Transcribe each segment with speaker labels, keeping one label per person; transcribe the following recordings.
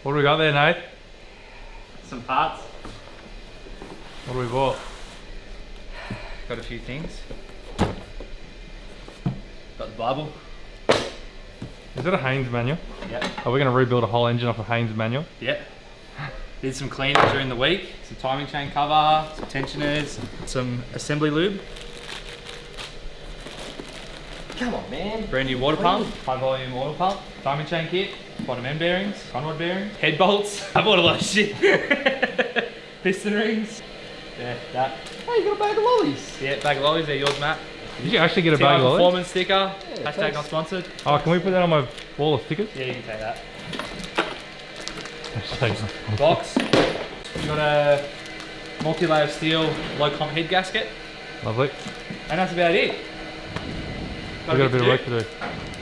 Speaker 1: What do we got there, Nate?
Speaker 2: Some parts.
Speaker 1: What do we bought?
Speaker 2: Got a few things. Got the Bible.
Speaker 1: Is it a Haynes manual?
Speaker 2: Yeah.
Speaker 1: Are we going to rebuild a whole engine off a Haynes manual?
Speaker 2: Yeah. Did some cleaning during the week. Some timing chain cover, some tensioners, some assembly lube.
Speaker 3: Come on, man.
Speaker 2: Brand new water pump, high volume oil pump, timing chain kit, bottom end bearings, front rod bearings, head bolts. I bought a lot of shit. Piston rings. Yeah, that.
Speaker 3: Hey, you got a bag of lollies.
Speaker 2: Yeah, bag of lollies. They're yours, Matt.
Speaker 1: Did you actually get a
Speaker 2: TI
Speaker 1: bag of lollies?
Speaker 2: performance sticker.
Speaker 3: Yeah,
Speaker 2: Hashtag
Speaker 3: thanks.
Speaker 2: not sponsored.
Speaker 1: Oh, can we put that on my wall of stickers?
Speaker 2: Yeah, you can take that.
Speaker 1: Hashtag.
Speaker 2: Box. You got a multi-layer steel low comp head gasket.
Speaker 1: Lovely.
Speaker 2: And that's about it.
Speaker 1: We've got a bit of work to do.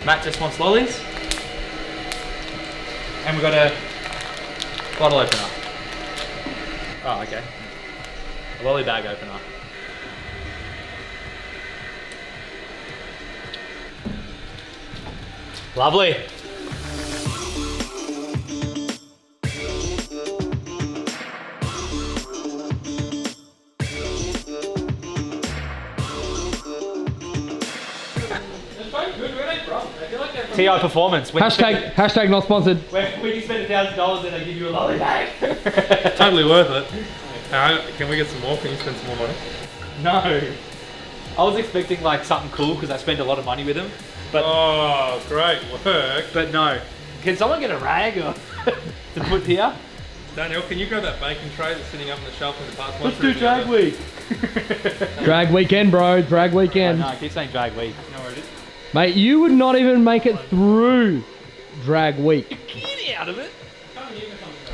Speaker 2: Matt just wants lollies. And we've got a bottle opener. Oh, okay. A lolly bag opener. Lovely. TI Performance.
Speaker 3: Hashtag not sponsored.
Speaker 2: When you spend $1,000 and they give you a lolly bag.
Speaker 1: Totally worth it. Can we get some more? Can you spend some more money?
Speaker 2: No. I was expecting like something cool because I spend a lot of money with them. But
Speaker 1: Oh, great work.
Speaker 2: But no. Can someone get a rag or to put here?
Speaker 1: Daniel, can you grab that bacon tray that's sitting up on the shelf in the past?
Speaker 2: Let's do drag week.
Speaker 3: Drag weekend, bro. Drag weekend.
Speaker 2: No, I keep saying drag week.
Speaker 1: No, it is.
Speaker 3: Mate, you would not even make it through drag week.
Speaker 2: Get out of it.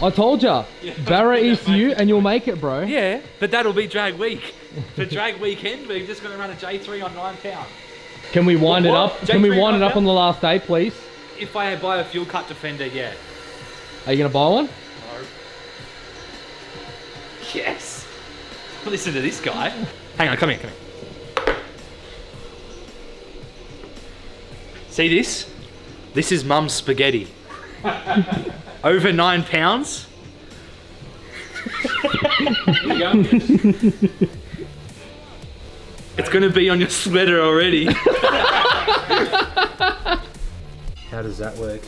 Speaker 3: I told ya. Barra ECU and you'll make it, bro.
Speaker 2: Yeah, but that'll be drag week. For drag weekend, we're just going to run a J3 on 9 pound.
Speaker 3: Can we wind it
Speaker 2: What?
Speaker 3: up? Can we
Speaker 2: J3
Speaker 3: wind it up
Speaker 2: right
Speaker 3: on the last day, please?
Speaker 2: If I buy a fuel cut Defender, yeah.
Speaker 3: Are you gonna buy one?
Speaker 2: No. Yes. Listen to this guy. Hang on, come here. See this? This is mum's spaghetti. Over 9 pounds. It's gonna be on your sweater already. How does that work?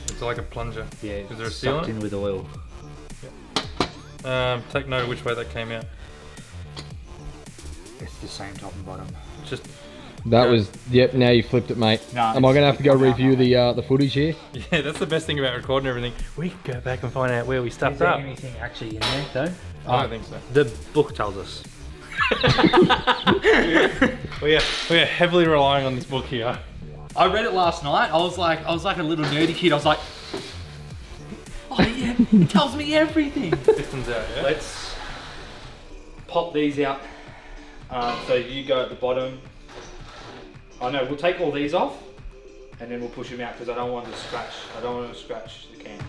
Speaker 1: It's like a plunger.
Speaker 2: Yeah,
Speaker 1: Is there a seal
Speaker 2: sucked
Speaker 1: in
Speaker 2: in with oil.
Speaker 1: Take note of which way that came out.
Speaker 2: It's the same top and bottom.
Speaker 1: Just
Speaker 3: That was, yep, now you flipped it, mate.
Speaker 2: No,
Speaker 3: Am I gonna have to go
Speaker 2: it's-
Speaker 3: review the footage here?
Speaker 1: yeah, that's the best thing about recording everything. We can go back and find out where we
Speaker 2: Is
Speaker 1: stuffed
Speaker 2: there
Speaker 1: up.
Speaker 2: anything actually in there though?
Speaker 1: I don't think so.
Speaker 2: The book tells us.
Speaker 1: We are heavily relying on this book here.
Speaker 2: I read it last night. I was like a little nerdy kid. I was like, oh yeah, it tells me everything.
Speaker 1: Pistons out, yeah?
Speaker 2: Let's pop these out. So you go at the bottom. Oh no, we'll take all these off and then we'll push them out because I don't want to scratch. I don't want to scratch the can.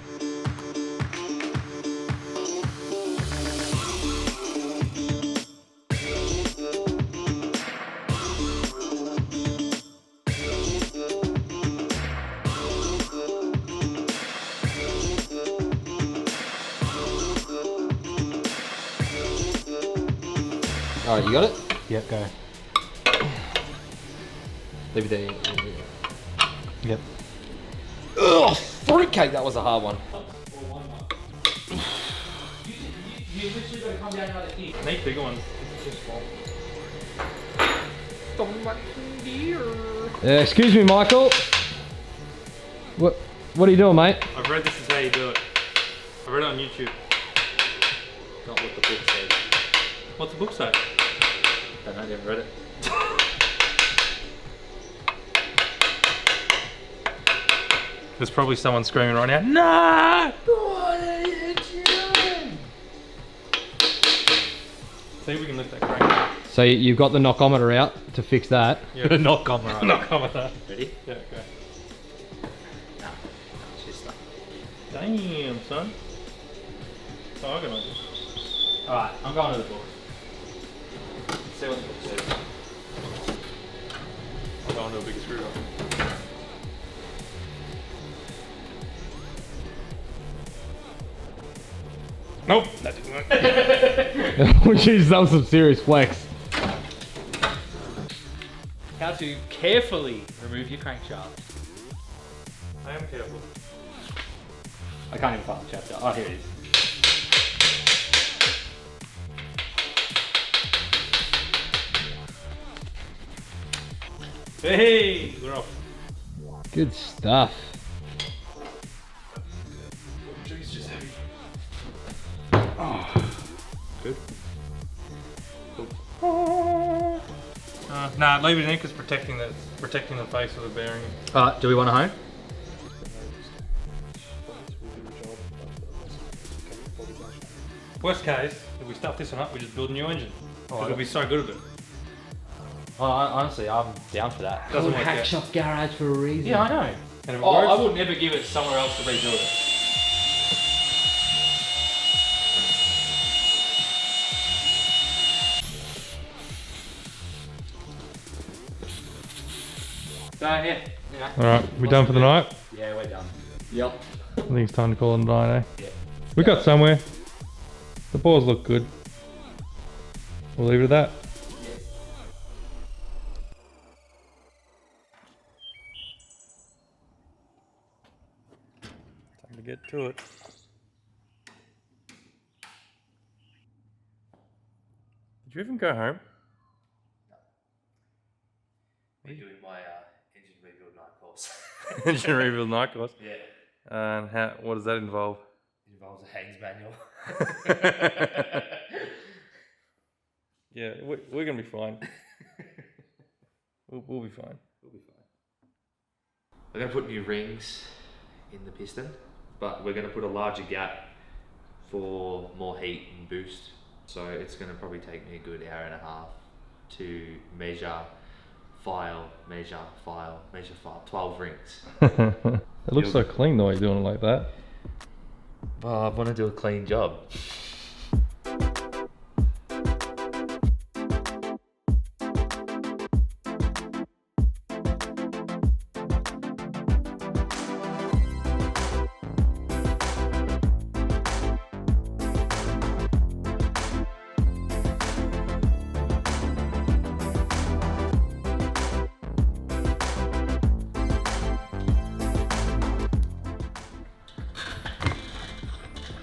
Speaker 3: Alright, you got it?
Speaker 2: Yep, go.
Speaker 3: Leave it there.
Speaker 1: Yep.
Speaker 3: Ugh, fruitcake, that was a hard one.
Speaker 2: You literally got to come down another inch.
Speaker 1: Need bigger ones.
Speaker 3: Excuse me, Michael. What are you doing, mate?
Speaker 1: I've read this is how you do it. I read it on YouTube.
Speaker 2: Not what the book says.
Speaker 1: What's the book say?
Speaker 2: Don't know, never read it.
Speaker 1: There's probably someone screaming right now, no!
Speaker 2: What are you doing?
Speaker 1: See if we can lift that crank.
Speaker 3: So you've got the knockometer out to fix that.
Speaker 1: Yeah.
Speaker 2: Knock on right.
Speaker 1: Knock on with that.
Speaker 2: Ready?
Speaker 1: Yeah, okay.
Speaker 2: No. It's just like...
Speaker 1: Damn, son. Oh, I can idea.
Speaker 2: Alright, I'm going to the book. Let's see what the book says.
Speaker 1: I'm going to a bigger screwdriver. Nope, that didn't work.
Speaker 3: Jeez, that was some serious flex.
Speaker 2: How to carefully remove your crankshaft.
Speaker 1: I am careful.
Speaker 2: I can't even find the chapter. Oh, here it is.
Speaker 1: Hey, we're off.
Speaker 3: Good stuff.
Speaker 1: Jeez, just heavy.
Speaker 2: Good.
Speaker 1: Nah, leave it in because protecting the face of the bearing.
Speaker 2: Do we want to home?
Speaker 1: Worst case, if we stuff this one up, we just build a new engine. Because we'll be so good at it.
Speaker 2: Honestly, I'm down for that.
Speaker 1: Doesn't work out.
Speaker 3: Hackshop garage for a reason.
Speaker 2: Yeah, I know.
Speaker 1: And if it
Speaker 2: I
Speaker 1: works,
Speaker 2: would never give it somewhere else to rebuild it. So yeah.
Speaker 1: alright, we done for the night?
Speaker 2: Yeah, we're done. Yep.
Speaker 1: I think it's time to call it a night, eh?
Speaker 2: Yeah.
Speaker 1: We got somewhere. The balls look good. We'll leave it at that. Time to get to it. Did you even go home?
Speaker 2: We're doing my engine rebuild night course.
Speaker 1: Engine rebuild night course.
Speaker 2: Yeah.
Speaker 1: And what does that involve?
Speaker 2: It involves a Haynes manual.
Speaker 1: Yeah, we're gonna be fine. We'll be fine.
Speaker 2: We'll be fine. We're going to put new rings in the piston, but we're going to put a larger gap for more heat and boost. So it's going to probably take me a good hour and a half to measure, file, 12 rings.
Speaker 1: It looks so clean the way you're doing it like that.
Speaker 2: Well, I want to do a clean job.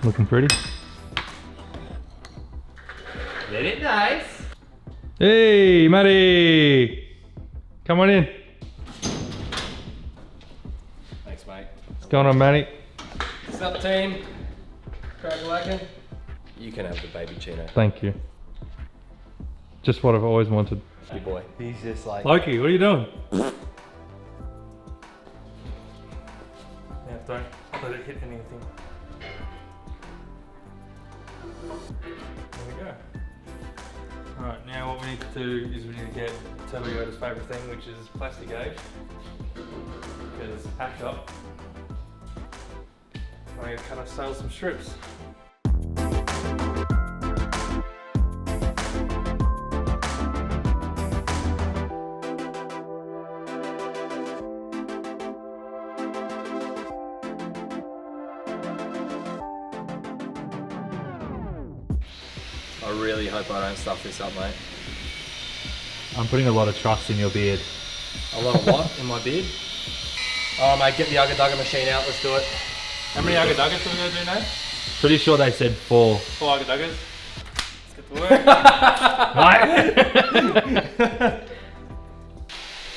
Speaker 1: Looking pretty.
Speaker 2: Isn't it nice?
Speaker 1: Hey, Matty! Come on in.
Speaker 3: Thanks, mate.
Speaker 1: What's going on, Matty?
Speaker 3: What's up, team? Crack-a-lackin'? You can have the baby Chino.
Speaker 1: Thank you. Just what I've always wanted.
Speaker 3: Good boy. He's just like...
Speaker 1: Loki, what are you doing? Yeah, don't let it hit anything. There we go. Alright, now what we need to do is we need to get Turbo Yoda's favourite thing, which is plastic gauge. Because it's packed up. I'm going to cut ourselves some strips.
Speaker 3: I really hope I don't stuff this up, mate.
Speaker 2: I'm putting a lot of trust in your beard.
Speaker 3: A lot of what in my beard? Oh, mate, get the Ugga Dugga machine out. Let's do it.
Speaker 1: How many Ugga Duggas are we going to do now?
Speaker 2: Pretty sure they said 4.
Speaker 1: 4 Ugga Duggas. Let's get to work.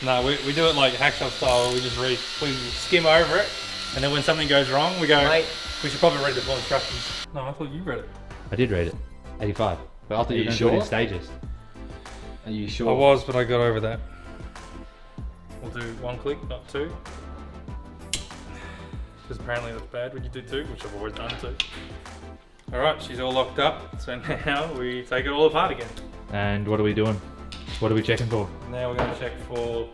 Speaker 1: No, we do it like hackshop style. We just we skim over it, and then when something goes wrong, we go,
Speaker 3: Mate.
Speaker 1: we should probably read the full instructions. No, I thought you read it.
Speaker 2: I did read it. 85. But I thought you were
Speaker 3: you
Speaker 2: going to do it in
Speaker 3: sure?
Speaker 2: stages.
Speaker 3: Are you sure?
Speaker 1: I was, but I got over that. We'll do 1 click, not 2. Because apparently that's bad when you do 2, which I've always done 2. Alright, she's all locked up, so now we take it all apart again.
Speaker 2: And what are we doing? What are we checking for?
Speaker 1: Now we're going to check for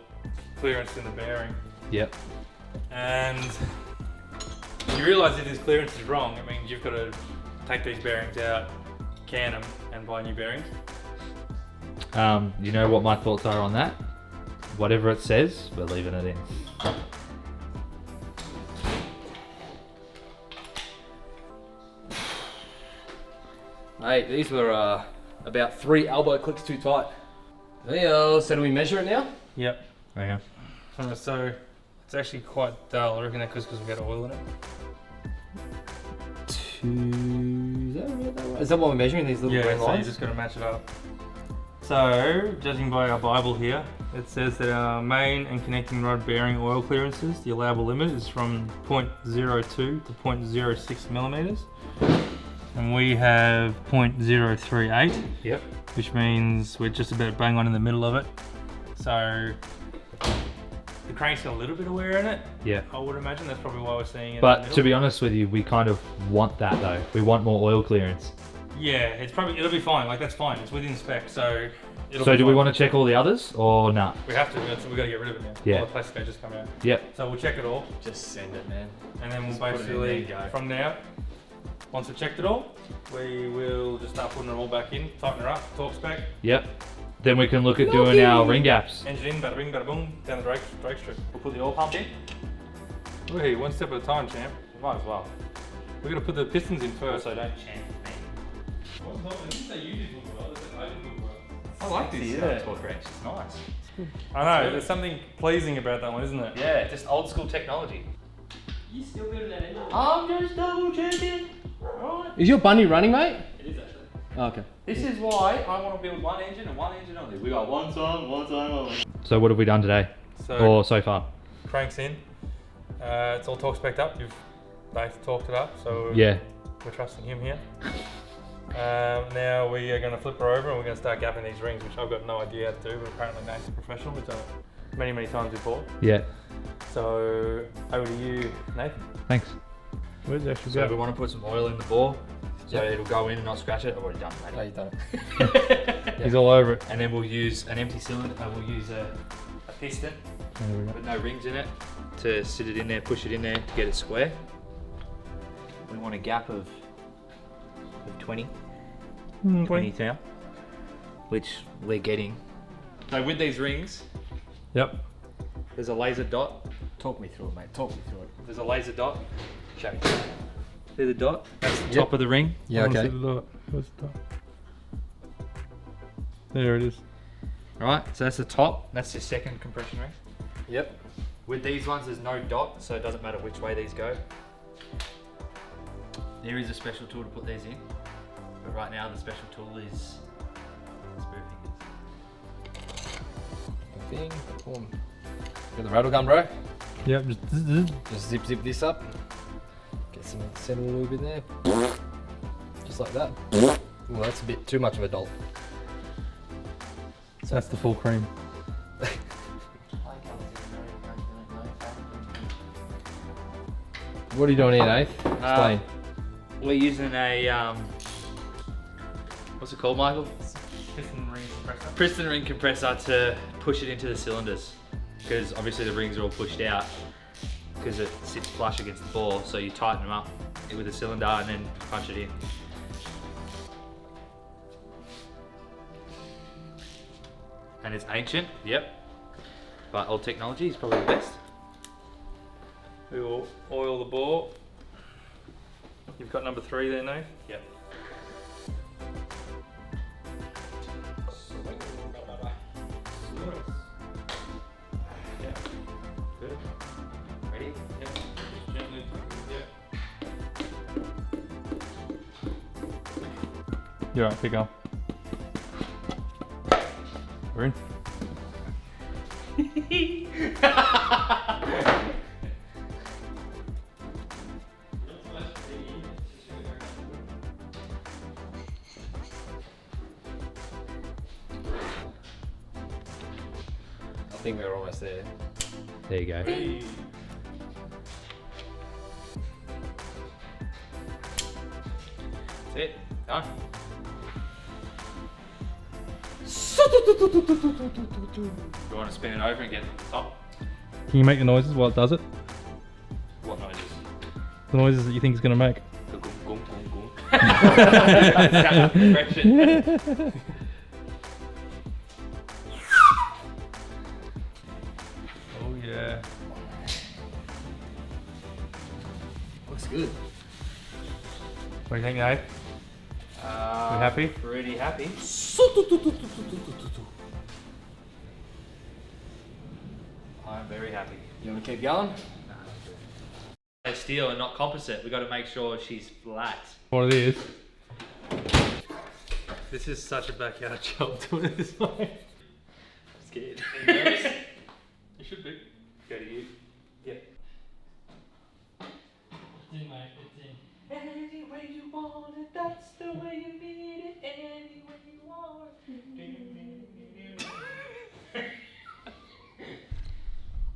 Speaker 1: clearance in the bearing.
Speaker 2: Yep.
Speaker 1: And you realise if this clearance is wrong, it means you've got to take these bearings out, can them, and buy new bearings.
Speaker 2: You know what my thoughts are on that? Whatever it says, we're leaving it in.
Speaker 3: Mate, these were about 3 elbow clicks too tight. So do we measure it now?
Speaker 1: Yep.
Speaker 2: Okay.
Speaker 1: So it's actually quite dull. I reckon that's because we've got oil in it.
Speaker 3: Is that what we're measuring, these little green
Speaker 1: So you
Speaker 3: lines?
Speaker 1: just got to match it up. So, judging by our Bible here, it says that our main and connecting rod bearing oil clearances, the allowable limit is from 0.02 to 0.06 millimeters. And we have 0.038.
Speaker 2: Yep.
Speaker 1: Which means we're just about bang on in the middle of it. So, the crank's got a little bit of wear in it.
Speaker 2: Yeah.
Speaker 1: I would imagine that's probably why we're seeing it.
Speaker 2: But to be honest with you, we kind of want that though. We want more oil clearance.
Speaker 1: Yeah, it'll be fine. Like that's fine. It's within spec, so.
Speaker 2: So do we want to check all the others or nah?
Speaker 1: We have to. We got to get rid of it now.
Speaker 2: Yeah.
Speaker 1: All the plastic gauges come out.
Speaker 2: Yep.
Speaker 1: So we'll check it all,
Speaker 3: Just send it, man.
Speaker 1: and then we'll
Speaker 3: Just put it in
Speaker 1: basically
Speaker 3: there and go.
Speaker 1: from now, once we've checked it all, we will just start putting it all back in, tighten her up, torque spec,
Speaker 2: Yep. Then we can look at doing our ring gaps.
Speaker 1: engine in, bada bing, bada boom, down the brake strip. We'll put the oil pump in. Hey, one step at a time, champ.
Speaker 2: Might as well.
Speaker 1: We're gonna put the pistons in first.
Speaker 2: So don't champ me.
Speaker 1: I didn't say you did look well. I did look well.
Speaker 2: I like this torque wrench. It's nice.
Speaker 1: I know. There's something pleasing about that one, isn't it?
Speaker 2: Yeah, just old school technology.
Speaker 3: You still building that engine?
Speaker 2: I'm just double champion. Right.
Speaker 3: Is your bunny running, mate?
Speaker 2: It is actually.
Speaker 3: Oh, okay.
Speaker 2: This is why I want to build one engine and one engine only. We got one time only. So what have we done today? So far?
Speaker 1: Crank's in. It's all torque spec'd up. You've both torqued it up, so
Speaker 2: Yeah.
Speaker 1: we're trusting him here. Now we are going to flip her over and we're going to start gapping these rings, which I've got no idea how to do, but apparently Nate's a professional. We've done it many times before.
Speaker 2: Yeah.
Speaker 1: So over to you, Nathan.
Speaker 2: Thanks.
Speaker 1: Where's the actual
Speaker 2: So we want to put some oil in the bore, so it'll go in and not scratch it. I've already done it,
Speaker 3: No,
Speaker 2: mate.
Speaker 3: you don't.
Speaker 1: He's all over it.
Speaker 2: And then we'll use an empty cylinder. We'll use a piston
Speaker 1: There we go.
Speaker 2: with no rings in it to sit it in there, push it in there to get it square. We want a gap of 20 now, which we're getting. So with these rings,
Speaker 1: Yep.
Speaker 2: there's a laser dot.
Speaker 3: Talk me through it, mate. Talk me through it.
Speaker 2: There's a laser dot. Show me. See the dot? That's the top of the ring.
Speaker 3: Yeah, okay.
Speaker 1: What's the top? There it is.
Speaker 2: Right, so that's the top. That's your second compression ring.
Speaker 3: Yep.
Speaker 2: With these ones, there's no dot, so it doesn't matter which way these go. There is a special tool to put these in, but right now the special tool is screw fingers.
Speaker 3: Thing. Boom. Got the rattle gun, bro.
Speaker 1: Yep.
Speaker 3: Just zip this up. Get some center lube in there. Just like that. Well, that's a bit too much of a dolt.
Speaker 1: That's the full cream.
Speaker 3: What are you doing here, Nath? Explain.
Speaker 2: We're using a what's it called, Michael?
Speaker 1: Piston ring compressor.
Speaker 2: Piston ring compressor to push it into the cylinders, because obviously the rings are all pushed out because it sits flush against the bore. So you tighten them up with a cylinder and then punch it in. And it's ancient, yep, but old technology is probably the best.
Speaker 1: We will oil the bore. You've got number 3 there, Nate?
Speaker 2: Yep.
Speaker 1: Yeah. Good.
Speaker 2: Ready?
Speaker 1: Yep. Just gently. Yeah. You're right, pick up. We're in.
Speaker 3: I think we're almost there.
Speaker 2: There you go.
Speaker 1: Hey.
Speaker 2: That's it. Done. You want to spin it over and get the top?
Speaker 1: Can you make the noises while it does it?
Speaker 2: What noises?
Speaker 1: The noises that you think it's going to make.
Speaker 2: The gung gung gung gung. Sound of compression.
Speaker 1: Oh yeah.
Speaker 3: Looks good.
Speaker 1: What do you think, Nate? You happy?
Speaker 2: Pretty happy. I'm very happy.
Speaker 3: You want to keep going?
Speaker 2: It's steel and not composite. We got to make sure she's flat.
Speaker 1: What it is. This is such a backyard job doing it this way.
Speaker 2: Scared.
Speaker 1: Are you nervous? You should be.
Speaker 2: Go to you. Yep.
Speaker 1: It's in, mate. It's in.
Speaker 2: Any way you want it, that's the way you need it. Any way you want it.